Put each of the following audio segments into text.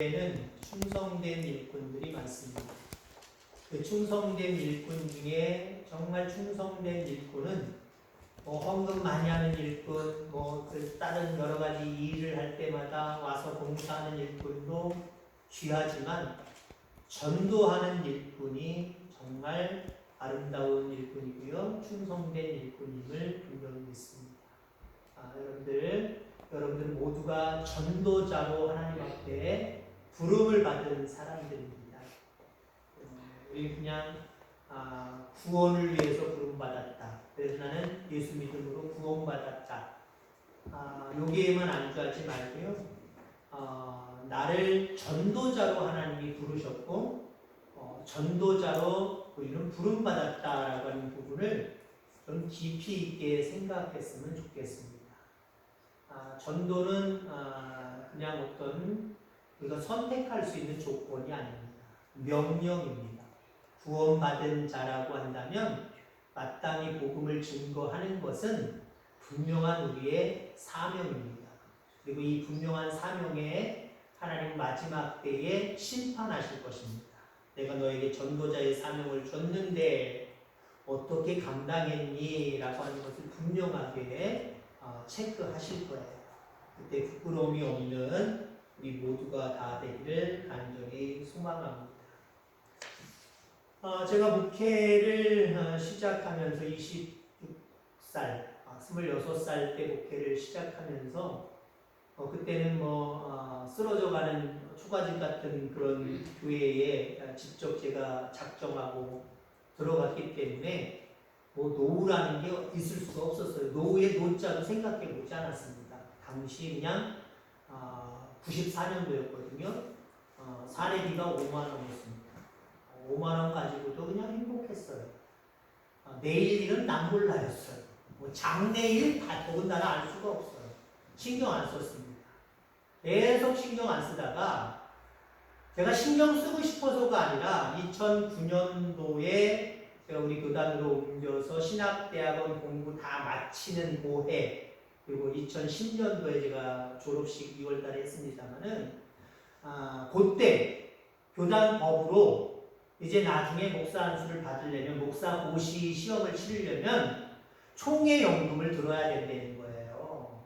에는 충성된 일꾼들이 많습니다. 그 충성된 일꾼 중에 정말 충성된 일꾼은 헌금 많이 하는 일꾼, 그 다른 여러 가지 일을 할 때마다 와서 봉사하는 일꾼도 귀하지만 전도하는 일꾼이 정말 아름다운 일꾼이고요. 충성된 일꾼임을 분명히 믿습니다. 여러분들 모두가 전도자로 하나님 앞에 부름을 받은 사람들입니다. 우리 그냥 구원을 위해서 부름받았다. 그래서 나는 예수 믿음으로 구원받았다. 여기에만 안주하지 말고요. 나를 전도자로 하나님이 부르셨고 전도자로 우리는 부름받았다라고 하는 부분을 좀 깊이 있게 생각했으면 좋겠습니다. 전도는 그냥 어떤 우리가 선택할 수 있는 조건이 아닙니다. 명령입니다. 구원받은 자라고 한다면 마땅히 복음을 증거하는 것은 분명한 우리의 사명입니다. 그리고 이 분명한 사명에 하나님 마지막 때에 심판하실 것입니다. 내가 너에게 전도자의 사명을 줬는데 어떻게 감당했니? 라고 하는 것을 분명하게 체크하실 거예요. 그때 부끄러움이 없는 우리 모두가 다 되기를 간절히 소망합니다. 제가 목회를 시작하면서 26살, 26살 때 목회를 시작하면서 그때는 쓰러져가는 초가집 같은 그런 교회에 직접 제가 작정하고 들어갔기 때문에 노후라는 게 있을 수가 없었어요. 노후의 노자도 생각해 보지 않았습니다. 당시 그냥 94년도였거든요. 사례비가 5만 원이었습니다. 5만 원 가지고도 그냥 행복했어요. 내일 일은 남몰라였어요. 장래일 더군다나 알 수가 없어요. 신경 안 썼습니다. 계속 신경 안 쓰다가 제가 신경 쓰고 싶어서가 아니라 2009년도에 제가 우리 교단으로 옮겨서 신학대학원 공부 다 마치는 고해, 그리고 2010년도에 제가 졸업식 2월달에 했습니다만은 그때 교단 법으로 이제 나중에 목사 안수를 받으려면 목사 고시 시험을 치르려면 총회 연금을 들어야 된다는 거예요.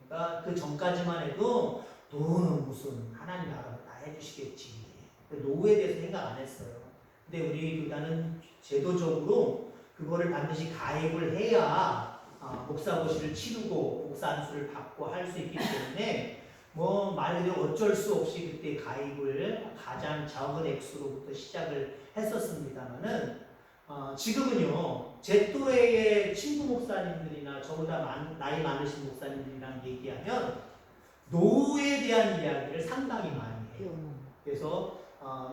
그러니까 그 전까지만 해도 노후는 무슨 하나님 알아서 다 해주시겠지. 노후에 대해서 생각 안 했어요. 근데 우리 교단은 제도적으로 그거를 반드시 가입을 해야 목사 고시를 치르고 목사 안수를 받고 할 수 있기 때문에 말 그대로 어쩔 수 없이 그때 가입을 가장 적은 액수로부터 시작을 했었습니다만은 지금은요, 제 또래의 친구 목사님들이나 저보다 나이 많으신 목사님들이랑 얘기하면 노후에 대한 이야기를 상당히 많이 해요. 그래서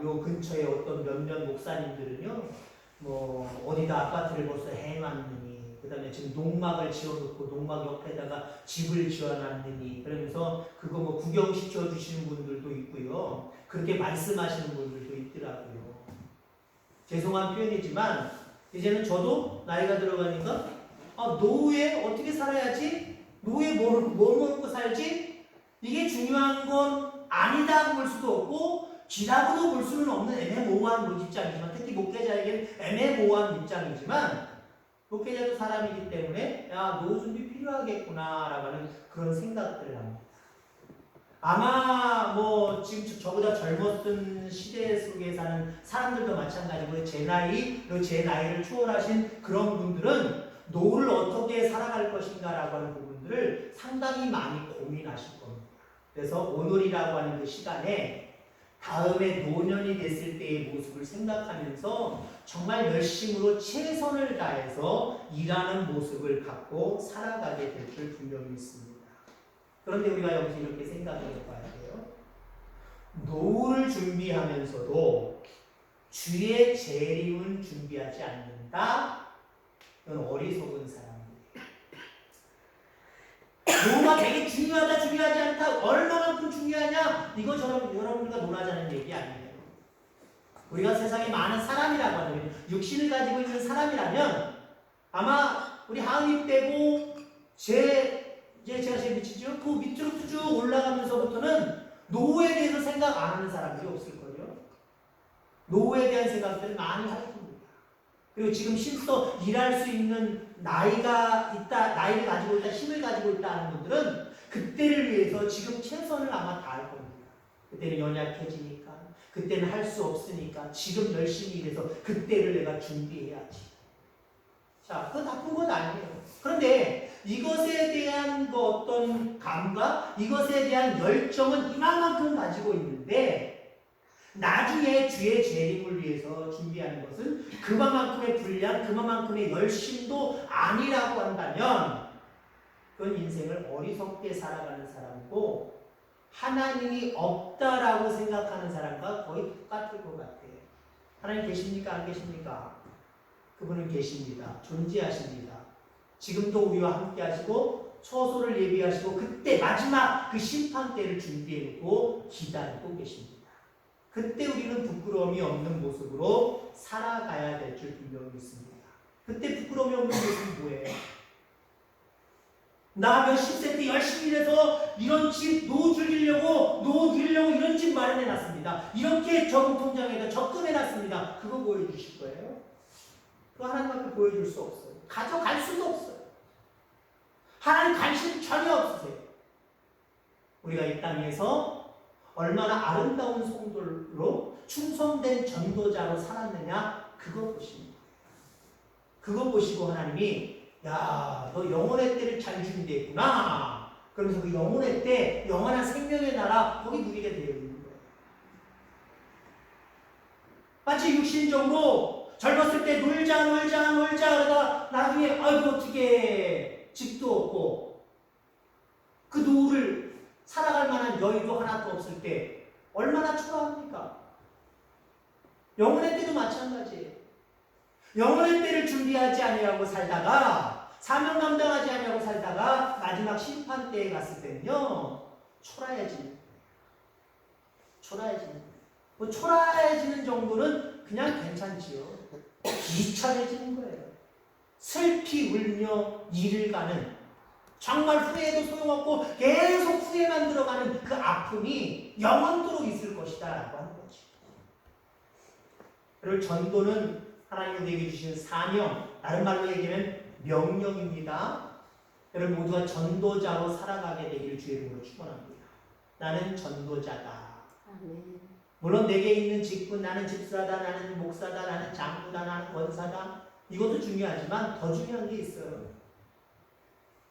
요 근처에 어떤 몇몇 목사님들은요, 어디다 아파트를 벌써 해놨느니, 그 다음에 지금 농막을 지어놓고 농막 옆에다가 집을 지어놨느니, 그러면서 그거 구경시켜 주시는 분들도 있고요. 그렇게 말씀하시는 분들도 있더라고요. 죄송한 표현이지만, 이제는 저도 나이가 들어가니까, 노후에 어떻게 살아야지? 노후에 뭘 먹고 살지? 이게 중요한 건 아니다고 볼 수도 없고, 지라고도 볼 수는 없는 애매모호한 입장이지만, 특히 목회자에게는 애매모호한 입장이지만, 목회자도 사람이기 때문에 노후 준비 필요하겠구나 라고 하는 그런 생각들을 합니다. 아마 지금 저보다 젊었던 시대 속에 사는 사람들도 마찬가지고 제 나이를 초월하신 그런 분들은 노후를 어떻게 살아갈 것인가 라고 하는 부분들을 상당히 많이 고민하실 겁니다. 그래서 오늘이라고 하는 그 시간에 다음에 노년이 됐을 때의 모습을 생각하면서 정말 열심으로 최선을 다해서 일하는 모습을 갖고 살아가게 될 줄 분명히 믿습니다. 그런데 우리가 여기서 이렇게 생각해 봐야 돼요. 노후를 준비하면서도 주의 재림은 준비하지 않는다. 이건 어리석은 사람이에요. 노후가 되게 중요하지 않다. 얼마만큼 중요하냐? 이거 여러분들과 논하자는 얘기 아니에요. 우리가 세상에 많은 사람이라고 하면, 육신을 가지고 있는 사람이라면 아마 우리 하은이 빼고 제가 제일 밑이죠. 그 밑으로 쭉 올라가면서부터는 노후에 대해서 생각 안 하는 사람들이 없을걸요. 노후에 대한 생각들을 많이 할 겁니다. 그리고 지금 힘써 일할 수 있는 나이가 있다, 나이를 가지고 있다, 힘을 가지고 있다 하는 분들은 그때를 위해서 지금 최선을 아마 다할 겁니다. 그때는 연약해지니까, 그때는 할 수 없으니까 지금 열심히 일해서 그때를 내가 준비해야지. 자, 그건 나쁜 건 아니에요. 그런데 이것에 대한 그 어떤 감각, 이것에 대한 열정은 이만큼 가지고 있는데 나중에 주의 재림을 위해서 준비하는 것은 그만큼의 분량, 그만큼의 열심도 아니라고 한다면 그건 인생을 어리석게 살아가는 사람이고 하나님이 없다라고 생각하는 사람과 거의 똑같을 것 같아요. 하나님 계십니까? 안 계십니까? 그분은 계십니다. 존재하십니다. 지금도 우리와 함께 하시고 처소를 예비하시고 그때 마지막 그 심판 때를 준비해놓고 기다리고 계십니다. 그때 우리는 부끄러움이 없는 모습으로 살아가야 될 줄 분명히 믿습니다. 그때 부끄러움이 없는 모습은 뭐예요? 나 몇십 세 때 열심히 일해서 이런 집 노후 누리려고 이런 집 마련해놨습니다. 이렇게 저금 통장에다 적금해놨습니다. 그거 보여주실 거예요? 그거 하나님 앞에 보여줄 수 없어요. 가져갈 수도 없어요. 하나님 관심 전혀 없으세요. 우리가 이 땅에서 얼마나 아름다운 성도로 충성된 전도자로 살았느냐 그거 보십니다. 그거 보시고 하나님이 야, 너 영혼의 때를 잘 준비했구나. 그러면서 그 영혼의 때 영원한 생명의 나라 거기 누리게 되어 있는 거예요. 마치 육신적으로 젊었을 때 놀자 그러다 나중에 아이고 어떻게 집도 없고 그 노후를 살아갈 만한 여유도 하나도 없을 때 얼마나 초라합니까? 영혼의 때도 마찬가지예요. 영혼의 때를 준비하지 아니하고 살다가 사명 감당하지 아니하고 살다가 마지막 심판 때에 갔을 때는요 초라해지는 뭐 초라해지는 정도는 그냥 괜찮지요. 비참해지는 거예요. 슬피 울며 이를 가는 정말 후회해도 소용없고 계속 후회만 들어가는 그 아픔이 영원토록 있을 것이다 라고 하는 거죠. 그리고 전도는 하나님이 내게 주신 사명, 다른 말로 얘기하면 명령입니다. 여러분 모두가 전도자로 살아가게 되기를 주의 이름으로 축원합니다. 나는 전도자다. 물론 내게 있는 직분, 나는 집사다, 나는 목사다, 나는 장로다, 나는 권사다. 이것도 중요하지만 더 중요한 게 있어요.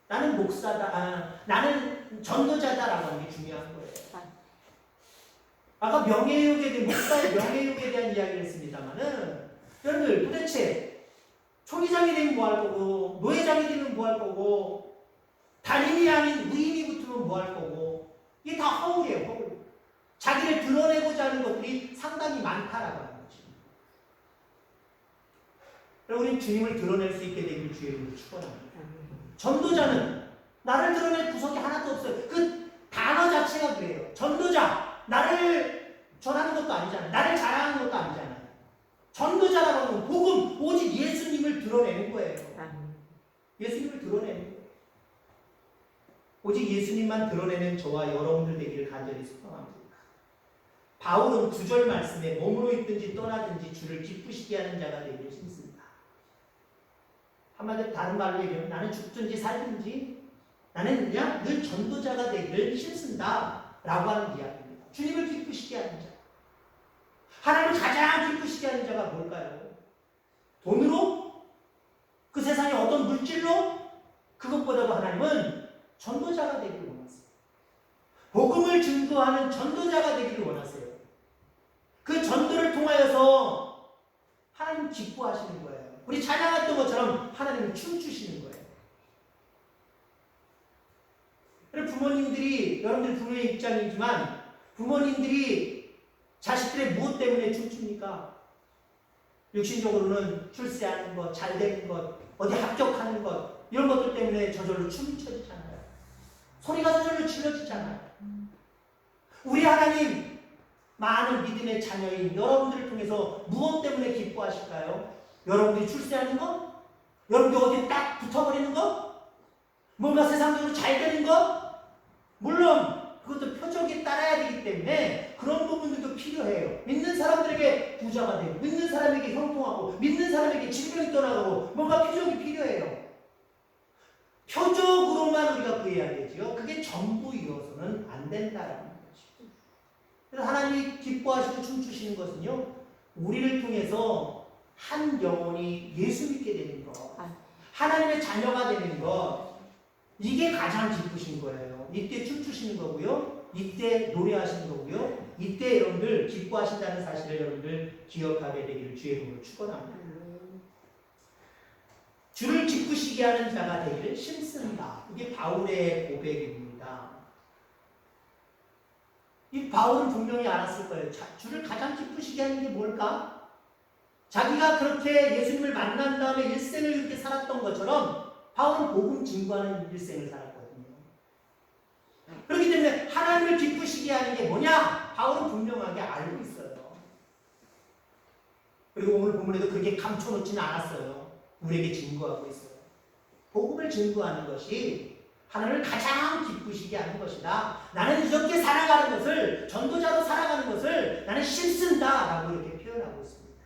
나는 목사다, 나는 전도자다라고 하는 게 중요한 거예요. 아까 명예욕에 대한, 목사의 명예욕에 대한 이야기를 했습니다만은 여러분들 도대체 총회장이 되면 뭐 할 거고 노회장이 되면 뭐 할 거고 단임이 아닌 무임이 붙으면 뭐 할 거고 이게 다 허울이에요. 허울. 자기를 드러내고자 하는 것들이 상당히 많다라고 하는 거죠. 그리고 우리는 주님을 드러낼 수 있게 되길 주의 이름으로 축원합니다. 전도자는 나를 드러낼 구석이 하나도 없어요. 그 단어 자체가 그래요. 전도자, 나를 전하는 것도 아니잖아요. 나를 자랑하는 것도 아니잖아요. 전도자라고 하는 복음, 오직 예수님을 드러내는 거예요. 예수님을 드러내는 거예요. 오직 예수님만 드러내는 저와 여러분들 되기를 간절히 소망합니다. 바울은 9절 말씀에 몸으로 있든지 떠나든지 주를 기쁘시게 하는 자가 되기를 힘씁니다. 한마디로 다른 말로 얘기하면 나는 죽든지 살든지 나는 그냥 늘 전도자가 되기를 힘쓴다 라고 하는 이야기입니다. 주님을 기쁘시게 하는 자. 하나님을 가장 기쁘시게 하는 자가 뭘까요? 돈으로? 그 세상의 어떤 물질로? 그것보다도 하나님은 전도자가 되기를 원하세요. 복음을 증거하는 전도자가 되기를 원하세요. 그 전도를 통하여서 하나님 기뻐하시는 거예요. 우리 찬양했던 것처럼 하나님은 춤추시는 거예요. 부모님들이, 여러분들 부모의 입장이지만 부모님들이 자식들의 무엇 때문에 춤춥니까? 육신적으로는 출세하는 것, 잘 되는 것, 어디 합격하는 것 이런 것들 때문에 저절로 춤이 춰지잖아요. 소리가 저절로 질러지잖아요. 우리 하나님 많은 믿음의 자녀인 여러분들을 통해서 무엇 때문에 기뻐하실까요? 여러분들이 출세하는 것? 여러분들이 어디 딱 붙어버리는 것? 뭔가 세상적으로 잘 되는 것? 물론 그것도 표적이 따라야 되기 때문에 그런 부분들도 필요해요. 믿는 사람들에게 부자가 되고, 믿는 사람에게 형통하고, 믿는 사람에게 질병이 떠나가고, 뭔가 표적이 필요해요. 표적으로만 우리가 구해야 되지요. 그게 전부이어서는 안 된다라는 거죠. 그래서 하나님이 기뻐하시고 춤추시는 것은요, 우리를 통해서 한 영혼이 예수 믿게 되는 것, 하나님의 자녀가 되는 것, 이게 가장 기쁘신 거예요. 이때 춤추시는 거고요. 이때 노래하시는 거고요. 이때 여러분들 기뻐하신다는 사실을 여러분들 기억하게 되기를 주의 이름으로 축원합니다. 주를 기쁘시게 하는 자가 되기를 힘씁니다. 이게 바울의 고백입니다. 이 바울은 분명히 알았을 거예요. 주를 가장 기쁘시게 하는 게 뭘까? 자기가 그렇게 예수님을 만난 다음에 일생을 이렇게 살았던 것처럼 바울은 복음 증거하는 일생을 살았거든요. 그렇기 때문에 하나님을 기쁘시게 하는 게 뭐냐? 바울은 분명하게 알고 있어요. 그리고 오늘 본문에도 그렇게 감춰놓지는 않았어요. 우리에게 증거하고 있어요. 복음을 증거하는 것이 하나님을 가장 기쁘시게 하는 것이다. 나는 이렇게 살아가는 것을, 전도자로 살아가는 것을 나는 힘쓴다라고 이렇게 표현하고 있습니다.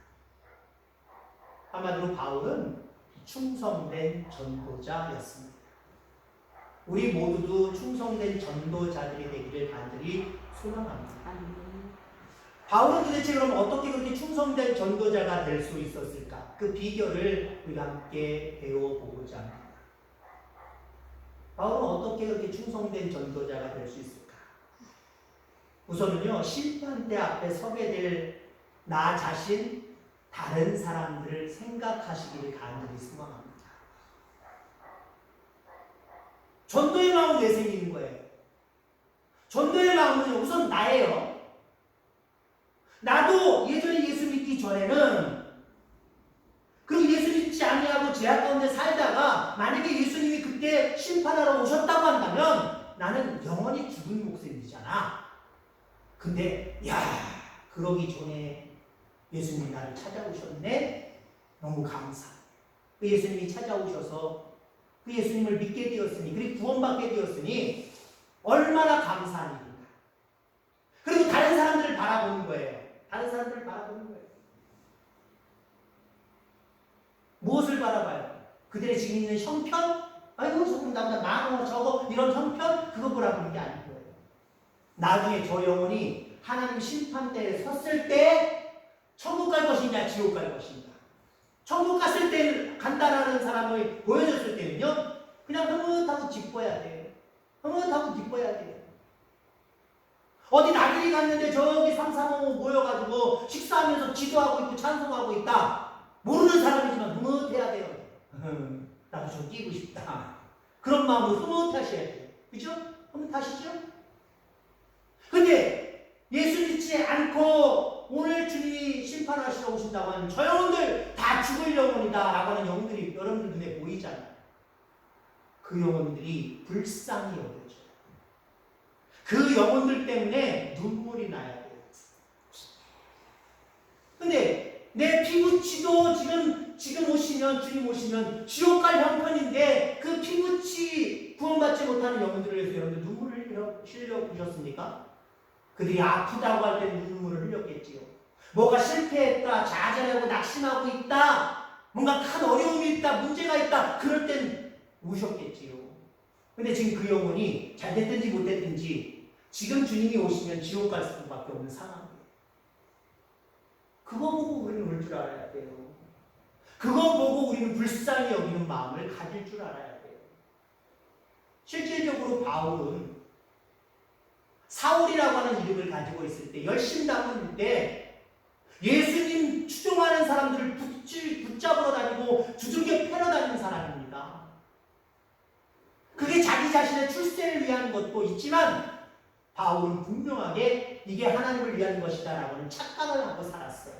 한마디로 바울은 충성된 전도자였습니다. 우리 모두도 충성된 전도자들이 되기를 간절히 소망합니다. 바울은 도대체 그럼 어떻게 그렇게 충성된 전도자가 될 수 있었을까? 그 비결을 우리가 함께 배워보고자 합니다. 바울은 어떻게 그렇게 충성된 전도자가 될 수 있을까? 우선은요, 심판대 앞에 서게 될 나 자신, 다른 사람들을 생각하시기를 간절히 소망합니다. 전도의 마음은 왜 생기는 거예요? 전도의 마음은 우선 나예요. 나도 예전에 예수 믿기 전에는, 그리고 예수 믿지 아니하고 죄악 가운데 살다가 만약에 예수님이 그때 심판하러 오셨다고 한다면 나는 영원히 죽은 목숨이잖아. 근데 그러기 전에 예수님이 나를 찾아오셨네. 너무 감사. 그 예수님이 찾아오셔서 그 예수님을 믿게 되었으니, 그리고 구원받게 되었으니 얼마나 감사한 일인가. 그리고 다른 사람들을 바라보는 거예요. 다른 사람들을 바라보는 거예요. 무엇을 바라봐요? 그들의 지금 있는 형편? 아이고 조금 나는 저거 이런 형편? 그거 보라보는 게 아닌 거예요. 나중에 저 영혼이 하나님 심판대에 섰을 때 천국 갈 것이냐 지옥 갈 것이냐. 천국 갔을 때 간다라는 사람을 보여줬을 때는요, 그냥 흐뭇하고 기뻐야 돼요. 흐뭇하고 기뻐야 돼요. 어디 나들이 갔는데 저기 3, 4, 5 모여가지고 식사하면서 기도하고 있고 찬송하고 있다. 모르는 사람이지만 흐뭇해야 돼요. 나도 좀 끼고 싶다. 그런 마음으로 흐뭇하셔야 돼요. 그죠? 흐뭇하시죠? 근데 예수 믿지 않고 오늘 주님이 심판하시러 오신다고 하는 저 영혼들 다 죽을 영혼이다 라고 하는 영혼들이 여러분들 눈에 보이잖아요. 그 영혼들이 불쌍히 여겨져요. 그 영혼들 때문에 눈물이 나야 돼요. 근데 내 피부치도 지금 오시면, 주님 오시면 지옥 갈 형편인데 그 피부치 구원받지 못하는 영혼들을 위해서 여러분들 눈물을 흘려 보셨습니까? 그들이 아프다고 할 때 눈물을 흘렸겠지요. 뭐가 실패했다, 좌절하고 낙심하고 있다, 뭔가 큰 어려움이 있다, 문제가 있다, 그럴 땐 우셨겠지요. 근데 지금 그 영혼이 잘 됐든지 못 됐든지 지금 주님이 오시면 지옥 갈 수밖에 없는 상황이에요. 그거 보고 우리는 울 줄 알아야 돼요. 그거 보고 우리는 불쌍히 여기는 마음을 가질 줄 알아야 돼요. 실질적으로 바울은 사울이라고 하는 이름을 가지고 있을 때, 열심히 다닐 때 예수님 추종하는 사람들을 붙잡으러 다니고 두들겨 패러 다니는 사람입니다. 그게 자기 자신의 출세를 위한 것도 있지만 바울은 분명하게 이게 하나님을 위한 것이다 라고는 착각을 하고 살았어요.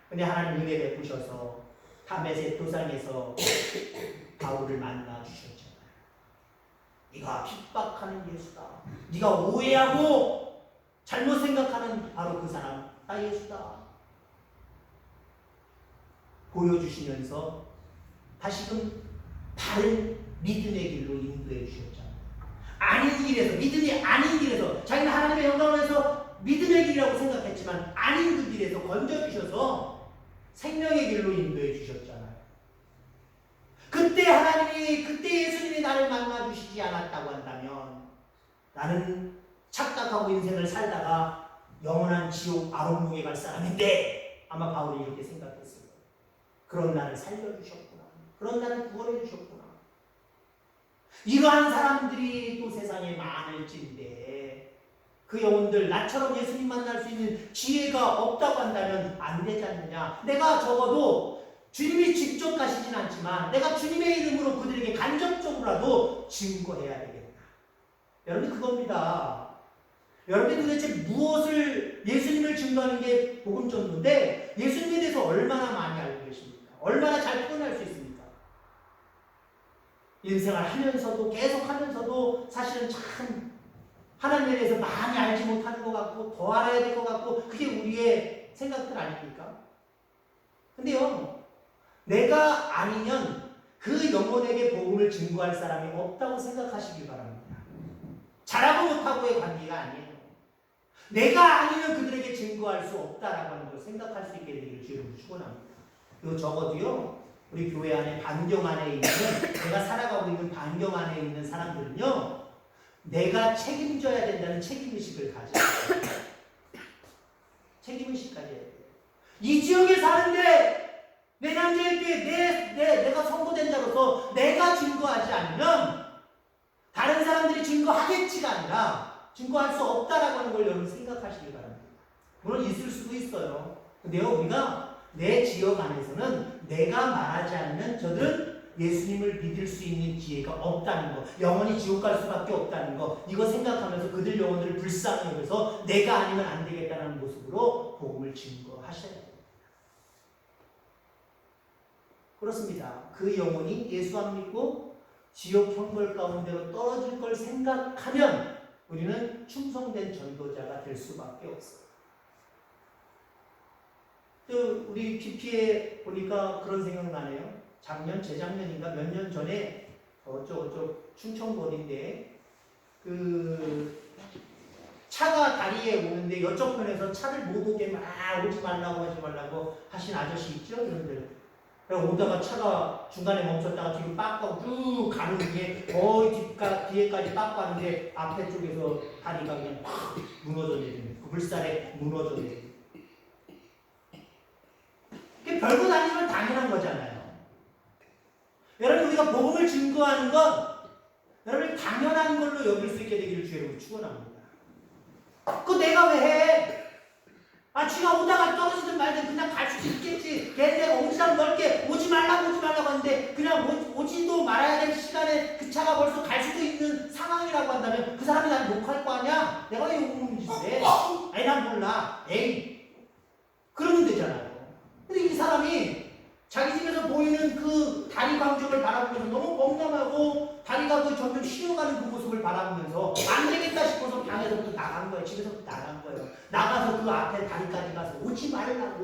근데 하나님 은혜 베푸셔서 다메섹 도상에서 바울을 만나 주셨잖아요. 네가 핍박하는 예수다. 네가 오해하고 잘못 생각하는 바로 그 사람 나 예수다. 보여주시면서 다시금 다른 믿음의 길로 인도해 주셨잖아요. 아닌 길에서, 믿음이 아닌 길에서, 자기는 하나님의 영광을 위해서 믿음의 길이라고 생각했지만 아닌 그 길에서 건져주셔서 생명의 길로 인도해 주셨잖아요. 그때 예수님이 나를 만나주시지 않았다고 한다면 나는 착각하고 인생을 살다가 영원한 지옥 아론목에 갈 사람인데, 아마 바울이 이렇게 생각했을 거예요. 그런 나를 살려주셨구나. 그런 나를 구원해 주셨구나. 이러한 사람들이 또 세상에 많을진데 그 영혼들, 나처럼 예수님 만날 수 있는 기회가 없다고 한다면 안 되지 않느냐. 내가 적어도 주님이 직접 가시진 않지만 내가 주님의 이름으로 그들에게 간접적으로라도 증거해야 되겠다. 여러분, 그겁니다. 여러분이 도대체 무엇을, 예수님을 증거하는 게 복음 전도인데 예수님에 대해서 얼마나 많이 알고 계십니까? 얼마나 잘 표현할 수 있습니까? 인생을 하면서도, 계속 하면서도 사실은 참 하나님에 대해서 많이 알지 못하는 것 같고 더 알아야 될 것 같고, 그게 우리의 생각들 아닙니까? 근데요, 내가 아니면 그 영혼에게 복음을 증거할 사람이 없다고 생각하시길 바랍니다. 잘하고 못하고의 관계가 아니에요. 내가 아니면 그들에게 증거할 수 없다라고 하는 걸 생각할 수 있게 되기를 주님으로 축원합니다. 그리고 적어도요, 우리 교회 안에 반경 안에 있는, 내가 살아가고 있는 반경 안에 있는 사람들은요, 내가 책임져야 된다는 책임의식을 가져야 돼요. 책임의식 가져야 돼요. 이 지역에 사는데 내 남자에게 내가 선고된 자로서 내가 증거하지 않으면 다른 사람들이 증거하겠지가 아니라 증거할 수 없다라고 하는 걸 여러분 생각하시길 바랍니다. 물론 있을 수도 있어요. 근데요, 우리가 내 지역 안에서는 내가 말하지 않으면 저들은 예수님을 믿을 수 있는 기회가 없다는 거, 영원히 지옥 갈 수밖에 없다는 거, 이거 생각하면서 그들 영혼들을 불쌍히 여겨서 내가 아니면 안 되겠다는 모습으로 복음을 증거하셔야 돼요. 그렇습니다. 그 영혼이 예수 안 믿고 지옥 형벌 가운데로 떨어질 걸 생각하면 우리는 충성된 전도자가 될 수밖에 없어요. 또 우리 PP에 보니까 그런 생각 나네요. 재작년인가 몇 년 전에 어쩌고 충청도인데 그 차가 다리에 오는데 이쪽 편에서 차를 못 오게 막 오지 말라고 하신 아저씨 있죠? 그런데 오다가 차가 중간에 멈췄다가 뒤로 빠꾸고 쭉 가는 중에 거의 뒤에까지 빠꾸하는데 앞에 쪽에서 다리가 그냥 팍 무너져 내리는, 그 물살에 무너져 내리는. 그게 별것 아니지만 당연한 거잖아요. 여러분, 우리가 복음을 증거하는 건 여러분이 당연한 걸로 여길 수 있게 되기를 주의 축원합니다. 그거 내가 왜 해? 쥐가 오다가 떨어지든 말든 그냥 갈 수도 있겠지. 걔 내가 오지랑 넓게 오지 말라고 하는데 그냥 오지도 말아야 될 시간에 그 차가 벌써 갈 수도 있는 상황이라고 한다면 그 사람이 날 욕할 거 아니야? 내가 왜 욕먹는 짓을 해? 아니, 난 몰라. 에이. 그러면 되잖아요. 근데 이 사람이 자기 집에서 보이는 그 다리 광경을 바라보면서 너무 멍청하고 다리가 점점 쉬어가는 그 모습을 바라보면서 안 되겠다 싶어서 방에서부터 나간 거예요. 집에서부터 나간 거예요. 나가서 그 앞에 다리까지 가서 오지 말라고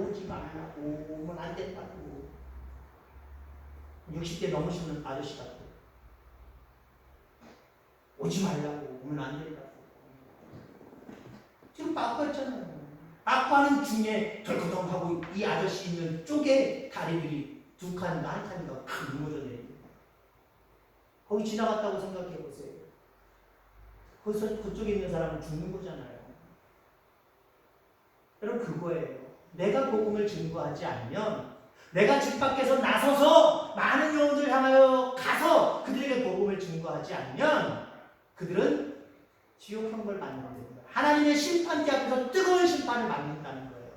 오면 안 된다고. 60대 넘으시는 아저씨 같아요. 오지 말라고 오면 안 된다고. 지금 빠꾸했잖아요. 빠꾸하는 중에 덜커덩하고 이 아저씨 있는 쪽에 다리들이 두 칸인가 한 칸인가 탁 무너져 내립니다. 거기 지나갔다고 생각해 보세요. 거기서 그쪽에 있는 사람은 죽는 거잖아요. 여러분, 그거예요. 내가 복음을 증거하지 않으면, 내가 집 밖에서 나서서 많은 영혼들을 향하여 가서 그들에게 복음을 증거하지 않으면 그들은 지옥 형벌 받는 겁니다. 하나님의 심판대 앞에서 뜨거운 심판을 받는다는 거예요.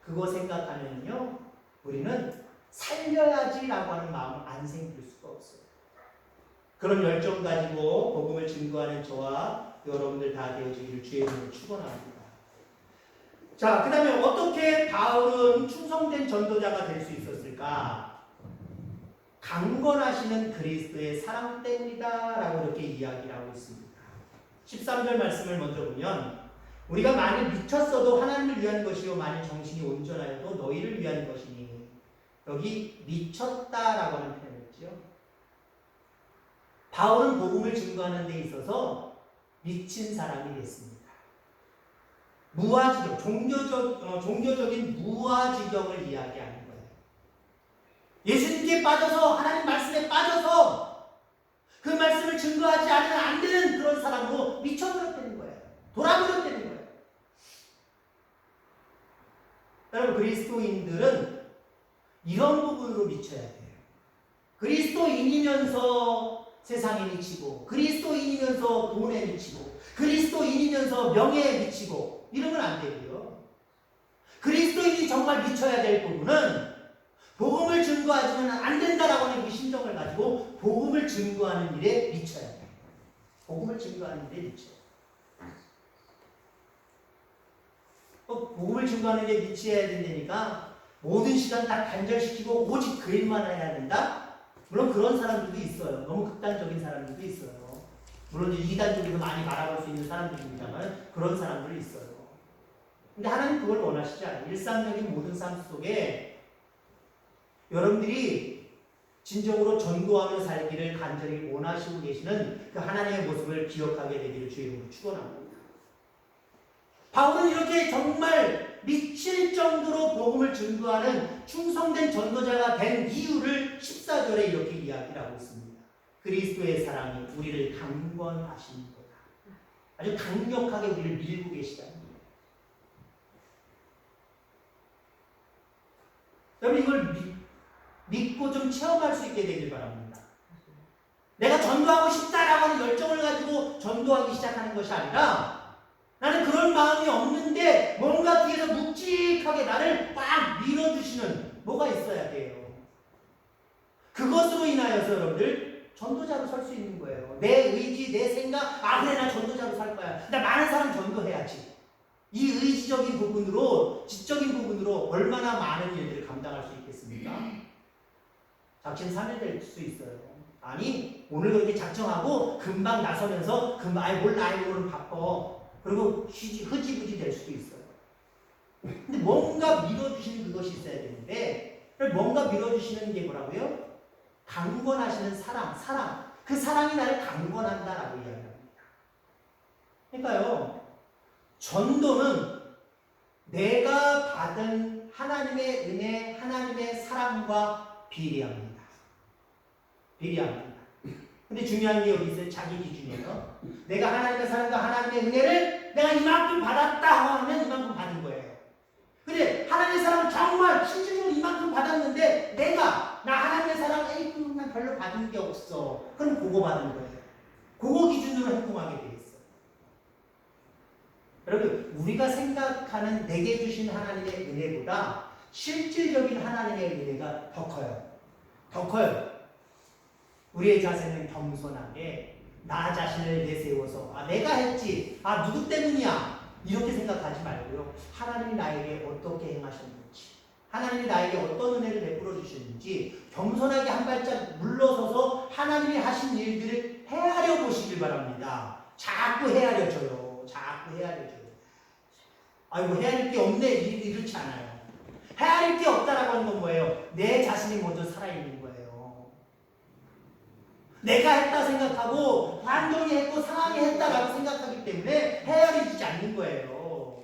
그거 생각하면요, 우리는 살려야지라고 하는 마음은 안 생길 수가 없어요. 그런 열정 가지고 복음을 증거하는 저와 여러분들 다 되어지기를 주의 이름으로 축원합니다. 자, 그 다음에 어떻게 바울은 충성된 전도자가 될 수 있었을까? 강건하시는 그리스도의 사랑 때문이다 라고 이렇게 이야기를 하고 있습니다. 13절 말씀을 먼저 보면, 우리가 만일 미쳤어도 하나님을 위한 것이요 만일 정신이 온전하여도 너희를 위한 것이니, 여기 미쳤다라고 하는 표현을 했죠. 바울은 복음을 증거하는 데 있어서 미친 사람이 됐습니다. 무아지경, 종교적인 무아지경을 이야기하는 거예요. 예수님께 빠져서, 하나님 말씀에 빠져서 그 말씀을 증거하지 않으면 안 되는 그런 사람으로 미쳐버렸다는 거예요. 돌아버렸다는 거예요. 여러분, 그리스도인들은 이런 부분으로 미쳐야 돼요. 그리스도인이면서 세상에 미치고, 그리스도인이면서 돈에 미치고, 그리스도인이면서 명예에 미치고, 이러면 안 되고요. 그리스도인이 정말 미쳐야 될 부분은 복음을 증거하지는 안 된다라고 하는 그 심정을 가지고 복음을 증거하는 일에 미쳐야 돼요. 복음을 증거하는 일에 미쳐요. 복음을 증거하는 데 미쳐야 된다니까 모든 시간 다 단절시키고 오직 그 일만 해야 된다? 물론 그런 사람들도 있어요. 너무 극단적인 사람들도 있어요. 물론 이단적으로 많이 바라볼 수 있는 사람들입니다만 그런 사람들이 있어요. 근데 하나님 그걸 원하시지 않아요. 일상적인 모든 삶 속에 여러분들이 진정으로 전도하며 살기를 간절히 원하시고 계시는 그 하나님의 모습을 기억하게 되기를 주의 이름으로 축원합니다. 바울은 이렇게 정말 미칠 정도로 복음을 증거하는 충성된 전도자가 된 이유를 14절에 이렇게 이야기를 하고 있습니다. 그리스도의 사랑이 우리를 강권하시는 거다. 아주 강력하게 우리를 밀고 계시다는 거예요. 여러분 이걸 믿고 좀 체험할 수 있게 되길 바랍니다. 내가 전도하고 싶다라고 하는 열정을 가지고 전도하기 시작하는 것이 아니라 나는 그런 마음이 없는데 뭔가 뒤에서 묵직하게 나를 꽉 밀어주시는 뭐가 있어야 돼요. 그것으로 인하여서 여러분들 전도자로 설 수 있는 거예요. 내 의지, 내 생각, 그래 나 전도자로 살 거야. 나 많은 사람 전도해야지. 이 의지적인 부분으로, 지적인 부분으로 얼마나 많은 일들을 감당할 수 있겠습니까? 작심 삼일 될 수 있어요. 아니 오늘 그렇게 작정하고 금방 나서면서 금방 몰라 오늘 바빠. 그리고 흐지부지 될 수도 있어요. 근데 뭔가 밀어주시는 그것이 있어야 되는데 뭔가 밀어주시는 게 뭐라고요? 강권하시는 사랑. 그 사랑이 나를 강권한다라고 이야기합니다. 그러니까요. 전도는 내가 받은 하나님의 은혜, 하나님의 사랑과 비례합니다. 근데 중요한 게 여기 있어요. 자기 기준이에요. 내가 하나님의 사랑과 하나님의 은혜를 내가 이만큼 받았다 하면 이만큼 받은 거예요. 근데 하나님의 사랑을 정말 실질적으로 이만큼 받았는데 나 하나님의 사랑을 난 별로 받은 게 없어. 그럼 그거 받은 거예요. 그거 기준으로 행동하게 돼 있어요. 여러분 우리가 생각하는 내게 주신 하나님의 은혜보다 실질적인 하나님의 은혜가 더 커요. 우리의 자세는 겸손하게 나 자신을 내세워서 내가 했지, 누구 때문이야 이렇게 생각하지 말고요. 하나님이 나에게 어떻게 행하셨는지, 하나님이 나에게 어떤 은혜를 베풀어 주셨는지 겸손하게 한 발짝 물러서서 하나님이 하신 일들을 헤아려 보시길 바랍니다. 자꾸 헤아려져요. 헤아릴 게 없네 이렇지 않아요. 헤아릴 게 없다라고 하는 건 뭐예요? 내 자신이 먼저 살아있는 거예요. 내가 했다 생각하고 환경이 했고 상황이 했다라고 생각하기 때문에 헤아려지지 않는 거예요.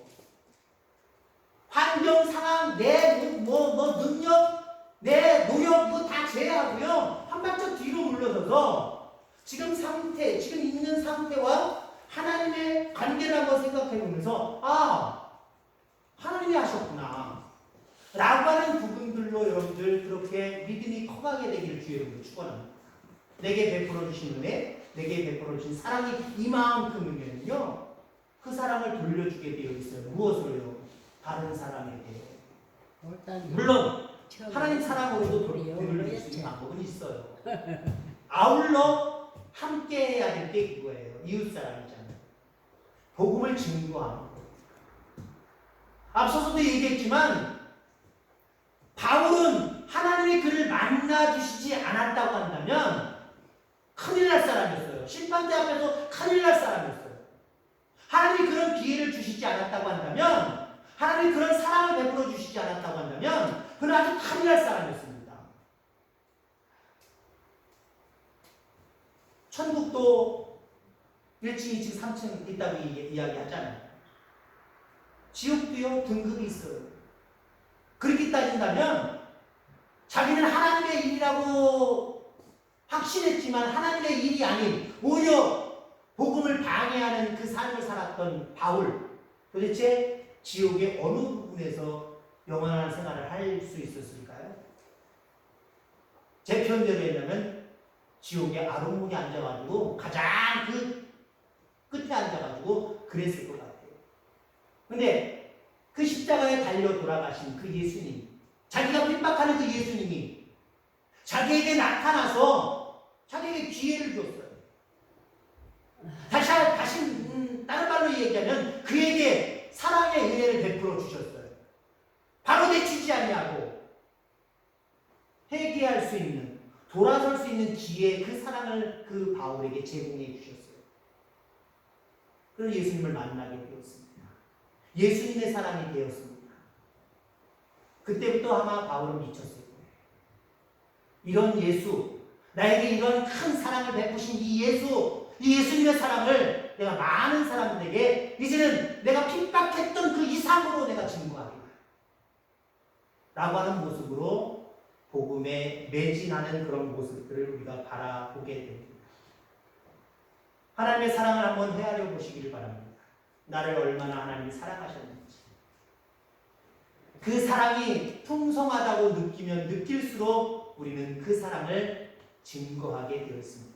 환경, 상황, 내 능력, 내 노력 이거 다 제외하고요. 한 발짝 뒤로 물러서서 지금 있는 상태와 하나님의 관계를 한번 생각해 보면서 하나님이 하셨구나 라고 하는 부분들로 여러분들 그렇게 믿음이 커가게 되기를 주의 이름으로 축원합니다. 내게 베풀어 주신 은혜, 내게 베풀어 주신 사랑이 이만큼이면요 그 사랑을 돌려주게 되어 있어요. 무엇으로요? 다른 사람에게. 물론 하나님 사랑으로도 돌려줄 수 있는 방법은 있어요. 아울러 함께 해야 될 게 그거예요. 이웃사랑이잖아요. 복음을 증거하는 거예요. 앞서서도 얘기했지만 바울은 하나님이 그를 만나주시지 않았다고 한다면 큰일 날 사람이었어요. 심판대 앞에서 큰일 날 사람이었어요. 하나님이 그런 기회를 주시지 않았다고 한다면, 하나님이 그런 사랑을 베풀어 주시지 않았다고 한다면 그는 아주 큰일 날 사람이었습니다. 천국도 1층, 2층, 3층 있다고 이야기하잖아요. 지옥도요, 등급이 있어요. 그렇게 따진다면 자기는 하나님의 일이라고 확신했지만 하나님의 일이 아닌 오히려 복음을 방해하는 그 삶을 살았던 바울, 도대체 지옥의 어느 부분에서 영원한 생활을 할 수 있었을까요? 제 편대로 했다면 지옥의 아랫목에 앉아가지고 가장 그 끝에 앉아가지고 그랬을 것 같아요. 근데 그 십자가에 달려 돌아가신 그 예수님, 자기가 핍박하는 그 예수님이 자기에게 나타나서 자기에게 기회를 줬어요. 다시 다른 말로 얘기하면 그에게 사랑의 은혜를 베풀어 주셨어요. 바로 되치지 아니하고 회개할 수 있는, 돌아설 수 있는 기회, 그 사랑을 그 바울에게 제공해 주셨어요. 그래서 예수님을 만나게 되었습니다. 예수님의 사랑이 되었습니다. 그때부터 아마 바울은 미쳤을 거예요. 이런 예수, 나에게 이런 큰 사랑을 베푸신 이 예수, 이 예수님의 사랑을 내가 많은 사람들에게 이제는 내가 핍박했던 그 이상으로 내가 증거하리라 라고 하는 모습으로 복음에 매진하는 그런 모습들을 우리가 바라보게 됩니다. 하나님의 사랑을 한번 헤아려 보시기를 바랍니다. 나를 얼마나 하나님이 사랑하셨는지. 그 사랑이 풍성하다고 느끼면 느낄수록 우리는 그 사랑을 증거하게 되었습니다.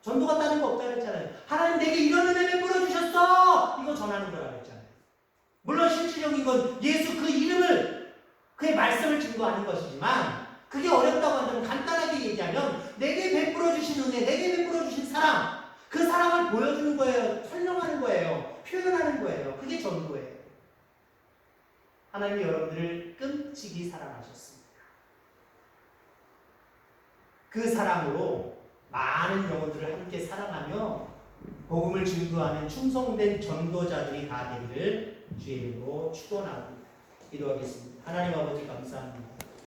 전도가 다른 거 없다 그랬잖아요. 하나님 내게 이런 은혜 베풀어 주셨어! 이거 전하는 거라 그랬잖아요. 물론 실질적인 건 예수 그 이름을, 그의 말씀을 증거하는 것이지만 그게 어렵다고 한다면 간단하게 얘기하면 내게 베풀어 주신 은혜, 내게 베풀어 주신 사랑, 그 사랑을 보여주는 거예요. 설명하는 거예요. 표현하는 거예요. 그게 전도예요. 하나님이 여러분들을 끔찍이 사랑하셨습니다. 그 사랑으로 많은 영혼들을 함께 사랑하며 복음을 증거하는 충성된 전도자들이 다 되기를 주의 이름으로 축원합니다. 기도하겠습니다. 하나님 아버지 감사합니다.